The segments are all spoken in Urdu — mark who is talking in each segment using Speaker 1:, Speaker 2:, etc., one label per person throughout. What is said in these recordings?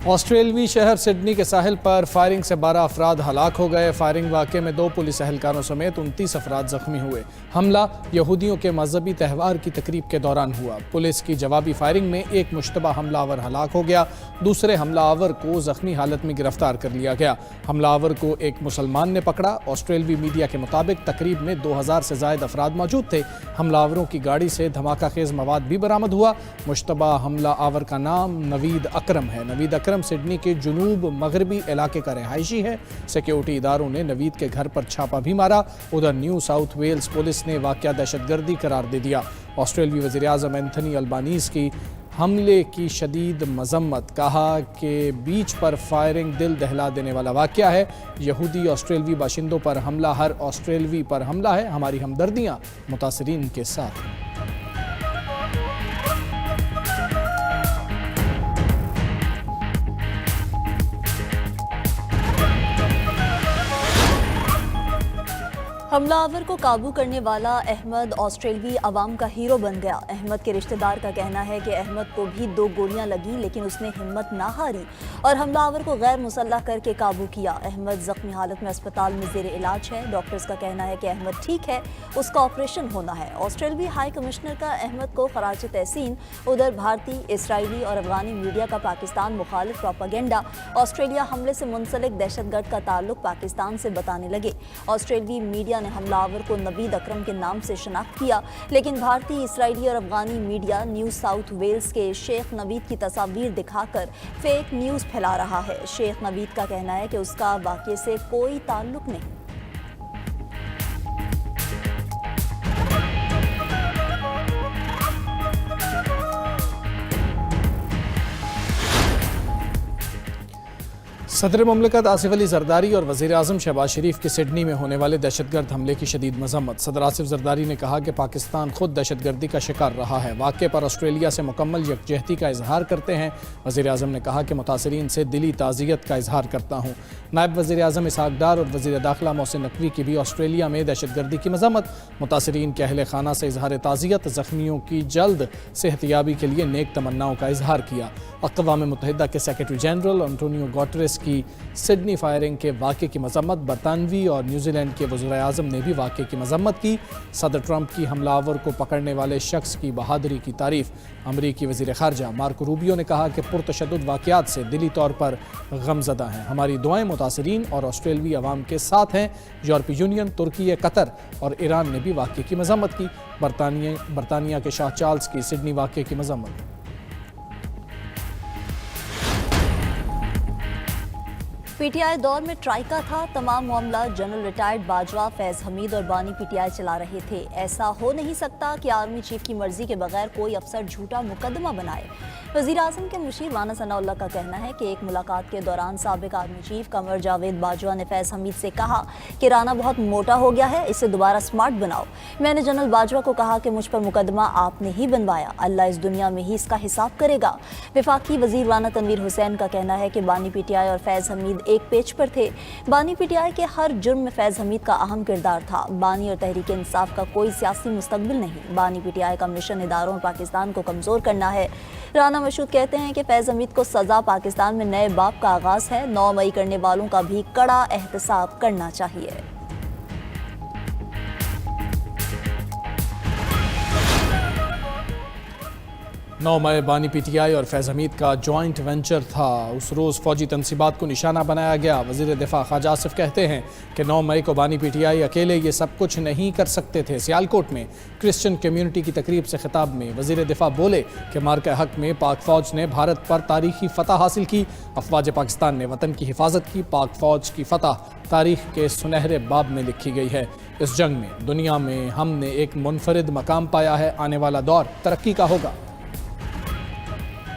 Speaker 1: آسٹریلوی شہر سڈنی کے ساحل پر فائرنگ سے 12 افراد ہلاک ہو گئے۔ فائرنگ واقعے میں 2 پولیس اہلکاروں سمیت 29 افراد زخمی ہوئے۔ حملہ یہودیوں کے مذہبی تہوار کی تقریب کے دوران ہوا۔ پولیس کی جوابی فائرنگ میں ایک مشتبہ حملہ آور ہلاک ہو گیا، دوسرے حملہ آور کو زخمی حالت میں گرفتار کر لیا گیا۔ حملہ آور کو ایک مسلمان نے پکڑا۔ آسٹریلوی میڈیا کے مطابق تقریب میں 2000 سے زائد افراد موجود تھے۔ حملہ آوروں کی گاڑی سے دھماکہ خیز مواد بھی برآمد ہوا۔ مشتبہ حملہ آور کا نام نوید اکرم ہے۔ نوید اکرم سڈنی کے جنوب مغربی علاقے کا رہائشی ہے۔ سیکیورٹی اداروں نے نوید کے گھر پر چھاپا بھی مارا۔ ادھر نیو ساؤتھ ویلز پولیس نے واقعہ دہشت گردی قرار دے دیا۔ آسٹریلوی وزیر اعظم اینتھونی البانیز کی حملے کی شدید مذمت، کہا کہ بیچ پر فائرنگ دل دہلا دینے والا واقعہ ہے۔ یہودی آسٹریلوی باشندوں پر حملہ ہر آسٹریلوی پر حملہ ہے۔ ہماری ہمدردیاں متاثرین کے ساتھ۔
Speaker 2: حملہ آور کو قابو کرنے والا احمد آسٹریلوی عوام کا ہیرو بن گیا۔ احمد کے رشتہ دار کا کہنا ہے کہ احمد کو بھی 2 گولیاں لگیں لیکن اس نے ہمت نہ ہاری اور حملہ آور کو غیر مسلح کر کے قابو کیا۔ احمد زخمی حالت میں اسپتال میں زیر علاج ہے۔ ڈاکٹرز کا کہنا ہے کہ احمد ٹھیک ہے، اس کا آپریشن ہونا ہے۔ آسٹریلوی ہائی کمشنر کا احمد کو خراج تحسین۔ ادھر بھارتی، اسرائیلی اور افغانی میڈیا کا پاکستان مخالف پروپیگنڈا آسٹریلیا حملے سے منسلک دہشت گرد کا تعلق پاکستان سے بتانے لگے۔ آسٹریلوی میڈیا نے حملہ آور کو نوید اکرم کے نام سے شناخت کیا، لیکن بھارتی، اسرائیلی اور افغانی میڈیا نیو ساؤتھ ویلز کے شیخ نوید کی تصاویر دکھا کر فیک نیوز پھیلا رہا ہے۔ شیخ نوید کا کہنا ہے کہ اس کا واقعے سے کوئی تعلق نہیں۔
Speaker 1: صدر مملکت آصف علی زرداری اور وزیر اعظم شہباز شریف کی سڈنی میں ہونے والے دہشت گرد حملے کی شدید مذمت۔ صدر آصف زرداری نے کہا کہ پاکستان خود دہشت گردی کا شکار رہا ہے، واقعے پر آسٹریلیا سے مکمل یکجہتی کا اظہار کرتے ہیں۔ وزیر اعظم نے کہا کہ متاثرین سے دلی تعزیت کا اظہار کرتا ہوں۔ نائب وزیر اعظم اسحاق ڈار اور وزیر داخلہ محسن نقوی کی بھی آسٹریلیا میں دہشت گردی کی مذمت۔ متاثرین کے اہل خانہ سے اظہار تعزیت، زخمیوں کی جلد صحتیابی کے لیے نیک تمناؤں کا اظہار کیا۔ اقوام متحدہ کے سیکرٹری جنرل انٹونیو گوٹریس کی سڈنی فائرنگ کے واقعے کی مذمت۔ برطانوی اور نیوزی لینڈ کے وزراء اعظم نے بھی واقعے کی مذمت کی۔ صدر ٹرمپ کی حملہ آور کو پکڑنے والے شخص کی بہادری کی تعریف۔ امریکی وزیر خارجہ مارکو روبیو نے کہا کہ پرتشدد واقعات سے دلی طور پر غمزدہ ہیں۔ ہماری دعائیں متاثرین اور آسٹریلوی عوام کے ساتھ ہیں۔ یورپی یونین، ترکی، قطر اور ایران نے بھی واقعے کی مذمت کی۔ برطانیہ کے شاہ چارلز کی سڈنی واقعے کی مذمت۔
Speaker 2: پی ٹی آئی دور میں ٹرائیکا تھا، تمام معاملہ جنرل ریٹائرڈ باجوہ، فیض حمید اور بانی پی ٹی آئی چلا رہے تھے۔ ایسا ہو نہیں سکتا کہ آرمی چیف کی مرضی کے بغیر کوئی افسر جھوٹا مقدمہ بنائے۔ وزیر اعظم کے مشیر رانا ثناء اللہ کا کہنا ہے کہ ایک ملاقات کے دوران سابق آرمی چیف قمر جاوید باجوہ نے فیض حمید سے کہا کہ رانا بہت موٹا ہو گیا ہے، اسے دوبارہ سمارٹ بناؤ۔ میں نے جنرل باجوہ کو کہا کہ مجھ پر مقدمہ آپ نے ہی بنوایا، اللہ اس دنیا میں ہی اس کا حساب کرے گا۔ وفاقی وزیر رانا تنویر حسین کا کہنا ہے کہ بانی پی ٹی آئی اور فیض حمید ایک پیج پر تھے۔ بانی پی ٹی آئی کے ہر جرم میں فیض حمید کا اہم کردار تھا۔ بانی اور تحریک انصاف کا کوئی سیاسی مستقبل نہیں۔ بانی پی ٹی آئی کا مشن اداروں اور پاکستان کو کمزور کرنا ہے۔ رانا مشہود کہتے ہیں کہ فیض حمید کو سزا پاکستان میں نئے باب کا آغاز ہے، 9 مئی کرنے والوں کا بھی کڑا احتساب کرنا چاہیے۔
Speaker 1: 9 مئی بانی پی ٹی آئی اور فیض حمید کا جوائنٹ وینچر تھا، اس روز فوجی تنصیبات کو نشانہ بنایا گیا۔ وزیر دفاع خواجہ آصف کہتے ہیں کہ 9 مئی کو بانی پی ٹی آئی اکیلے یہ سب کچھ نہیں کر سکتے تھے۔ سیالکوٹ میں کرسچن کمیونٹی کی تقریب سے خطاب میں وزیر دفاع بولے کہ مارکہ حق میں پاک فوج نے بھارت پر تاریخی فتح حاصل کی، افواج پاکستان نے وطن کی حفاظت کی۔ پاک فوج کی فتح تاریخ کے سنہرے باب میں لکھی گئی ہے۔ اس جنگ میں دنیا میں ہم نے ایک منفرد مقام پایا ہے، آنے والا دور ترقی کا ہوگا۔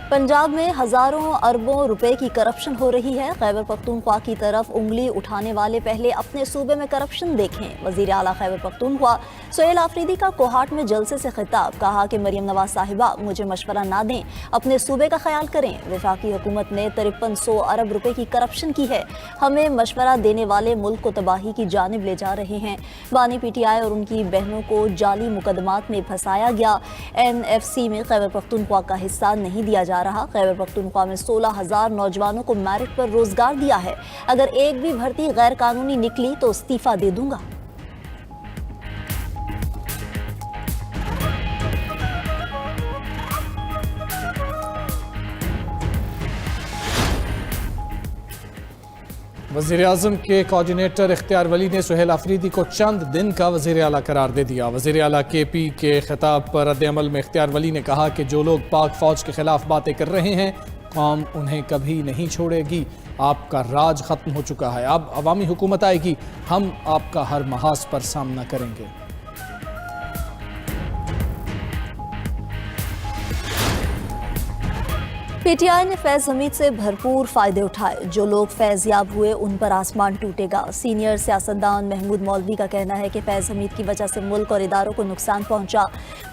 Speaker 2: پنجاب میں ہزاروں اربوں روپے کی کرپشن ہو رہی ہے۔ خیبر پختونخوا کی طرف انگلی اٹھانے والے پہلے اپنے صوبے میں کرپشن دیکھیں۔ وزیر اعلیٰ خیبر پختونخوا سہیل آفریدی کا کوہاٹ میں جلسے سے خطاب، کہا کہ مریم نواز صاحبہ مجھے مشورہ نہ دیں، اپنے صوبے کا خیال کریں۔ وفاقی حکومت نے 5300 ارب روپے کی کرپشن کی ہے، ہمیں مشورہ دینے والے ملک کو تباہی کی جانب لے جا رہے ہیں۔ بانی پی ٹی آئی اور ان کی بہنوں کو جعلی مقدمات میں پھنسایا گیا، این ایف سی میں خیبر پختونخوا کا حصہ نہیں دیا جا جا رہا۔ خیبر پختونخوا میں 16,000 نوجوانوں کو میرٹ پر روزگار دیا ہے۔ اگر ایک بھی بھرتی غیر قانونی نکلی تو استعفیٰ دے دوں گا۔
Speaker 1: وزیراعظم کے کوآرڈینیٹر اختیار ولی نے سہیل آفریدی کو چند دن کا وزیر اعلیٰ قرار دے دیا۔ وزیر اعلیٰ کے پی کے خطاب پر رد عمل میں اختیار ولی نے کہا کہ جو لوگ پاک فوج کے خلاف باتیں کر رہے ہیں قوم انہیں کبھی نہیں چھوڑے گی۔ آپ کا راج ختم ہو چکا ہے، اب عوامی حکومت آئے گی، ہم آپ کا ہر محاذ پر سامنا کریں گے۔
Speaker 2: پی ٹی آئی نے فیض حمید سے بھرپور فائدے اٹھائے، جو لوگ فیض یاب ہوئے ان پر آسمان ٹوٹے گا۔ سینئر سیاستدان محمود مولوی کا کہنا ہے کہ فیض حمید کی وجہ سے ملک اور اداروں کو نقصان پہنچا۔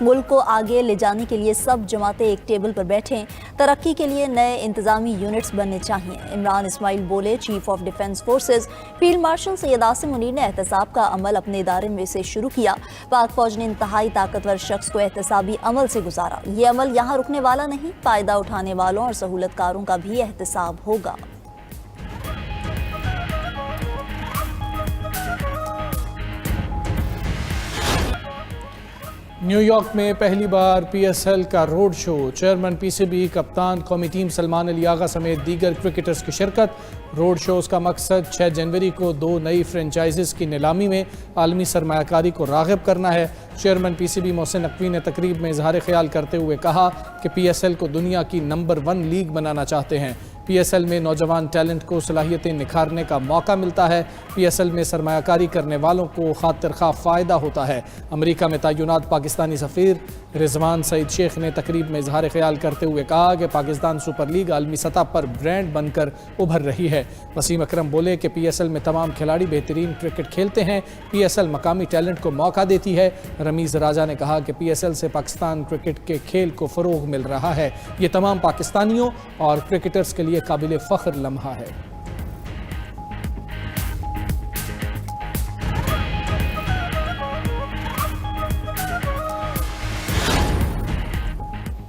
Speaker 2: ملک کو آگے لے جانے کے لیے سب جماعتیں ایک ٹیبل پر بیٹھیں، ترقی کے لیے نئے انتظامی یونٹس بننے چاہیے۔ عمران اسماعیل بولے، chief of defence forces field marshal Syed Asim Munir نے احتساب کا عمل اپنے ادارے میں سے شروع کیا۔ پاک فوج نے انتہائی طاقتور شخص کو احتسابی عمل سے گزارا۔ یہ عمل یہاں رکنے والا نہیں، فائدہ اٹھانے والوں اور سہولت کاروں کا بھی احتساب ہوگا۔
Speaker 1: نیو یارک میں پہلی بار پی ایس ایل کا روڈ شو، چیئرمین پی سی بی، کپتان قومی ٹیم سلمان علی آغا سمیت دیگر کرکٹرز کی شرکت۔ روڈ شوز کا مقصد 6 جنوری کو 2 نئی فرنچائزز کی نیلامی میں عالمی سرمایہ کاری کو راغب کرنا ہے۔ چیئرمین پی سی بی محسن نقوی نے تقریب میں اظہار خیال کرتے ہوئے کہا کہ پی ایس ایل کو دنیا کی نمبر 1 لیگ بنانا چاہتے ہیں۔ پی ایس ایل میں نوجوان ٹیلنٹ کو صلاحیتیں نکھارنے کا موقع ملتا ہے۔ پی ایس ایل میں سرمایہ کاری کرنے والوں کو خاطر خواہ فائدہ ہوتا ہے۔ امریکہ میں تعینات پاکستانی سفیر رضوان سعید شیخ نے تقریب میں اظہار خیال کرتے ہوئے کہا کہ پاکستان سپر لیگ عالمی سطح پر برانڈ بن کر ابھر رہی ہے۔ وسیم اکرم بولے کہ پی ایس ایل میں تمام کھلاڑی بہترین کرکٹ کھیلتے ہیں۔ پی ایس ایل مقامی ٹیلنٹ کو موقع دیتی ہے۔ رمیز راجہ نے کہا کہ پی ایس ایل سے پاکستان کرکٹ کے کھیل کو فروغ مل رہا ہے۔ یہ تمام پاکستانیوں اور کرکٹرز کے لیے قابل فخر لمحہ ہے۔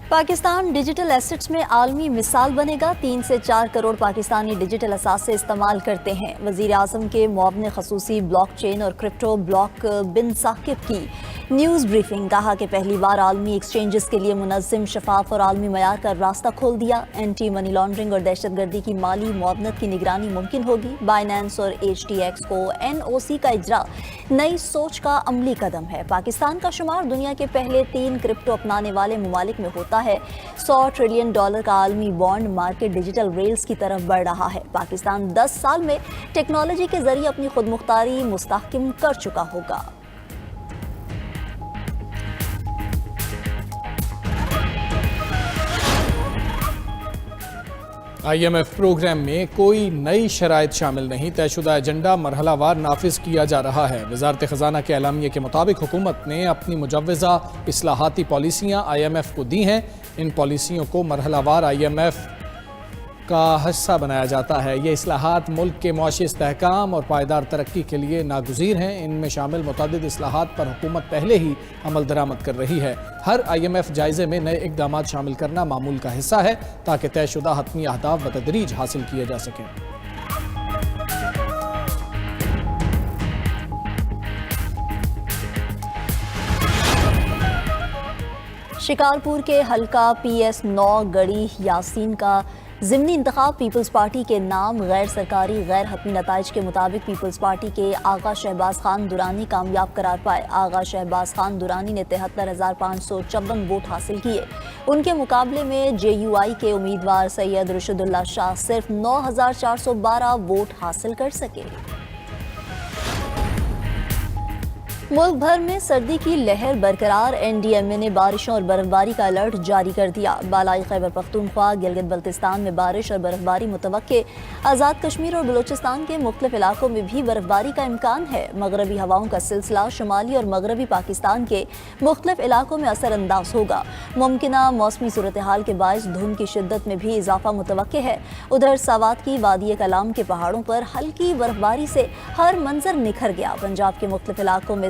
Speaker 2: پاکستان ڈیجیٹل ایسٹس میں عالمی مثال بنے گا۔ 3 سے 4 کروڑ پاکستانی ڈیجیٹل اثاثے استعمال کرتے ہیں۔ وزیر اعظم کے معاون خصوصی بلاک چین اور کرپٹو بلاک بن ثاقب کی نیوز بریفنگ، کہا کہ پہلی بار عالمی ایکسچینجز کے لیے منظم، شفاف اور عالمی معیار کا راستہ کھول دیا۔ اینٹی منی لانڈرنگ اور دہشت گردی کی مالی معاونت کی نگرانی ممکن ہوگی۔ بائنانس اور ایچ ٹی ایکس کو NOC کا اجرا نئی سوچ کا عملی قدم ہے۔ پاکستان کا شمار دنیا کے پہلے 3 کرپٹو اپنانے والے ممالک میں ہوتا ہے۔ $100 ٹریلین کا عالمی بانڈ مارکیٹ ڈیجیٹل ریلز کی طرف بڑھ رہا ہے۔ پاکستان 10 سال میں ٹیکنالوجی کے ذریعے اپنی خود مختاری مستحکم کر چکا ہوگا۔
Speaker 1: آئی ایم ایف پروگرام میں کوئی نئی شرائط شامل نہیں، طے شدہ ایجنڈا مرحلہ وار نافذ کیا جا رہا ہے۔ وزارت خزانہ کے اعلامیے کے مطابق حکومت نے اپنی مجوزہ اصلاحاتی پالیسیاں آئی ایم ایف کو دی ہیں۔ ان پالیسیوں کو مرحلہ وار آئی ایم ایف کا حصہ بنایا جاتا ہے۔ یہ اصلاحات ملک کے معاشی استحکام اور پائیدار ترقی کے لیے ناگزیر ہیں۔ ان میں شامل متعدد اصلاحات پر حکومت پہلے ہی عمل درآمد کر رہی ہے۔ ہر آئی ایم ایف جائزے میں نئے اقدامات شامل کرنا معمول کا حصہ ہے تاکہ طے شدہ حتمی اہداف بتدریج حاصل کیے جا سکیں۔
Speaker 2: شکارپور کے حلقہ PS9 گڑھی یاسین کا ضمنی انتخاب پیپلز پارٹی کے نام غیر سرکاری غیر حتمی نتائج کے مطابق پیپلز پارٹی کے آغا شہباز خان درانی کامیاب قرار پائے۔ آغا شہباز خان درانی نے 73,554 ووٹ حاصل کیے۔ ان کے مقابلے میں JUI کے امیدوار سید رشد اللہ شاہ صرف 9,412 ووٹ حاصل کر سکے۔ ملک بھر میں سردی کی لہر برقرار، NDMA نے بارشوں اور برف باری کا الرٹ جاری کر دیا۔ بالائی خیبر پختونخوا، گلگت بلتستان میں بارش اور برف باری متوقع۔ آزاد کشمیر اور بلوچستان کے مختلف علاقوں میں بھی برف باری کا امکان ہے۔ مغربی ہواؤں کا سلسلہ شمالی اور مغربی پاکستان کے مختلف علاقوں میں اثر انداز ہوگا۔ ممکنہ موسمی صورتحال کے باعث دھند کی شدت میں بھی اضافہ متوقع ہے۔ ادھر ساوات کی وادی کلام کے پہاڑوں پر ہلکی برف باری سے ہر منظر نکھر گیا۔ پنجاب کے مختلف علاقوں میں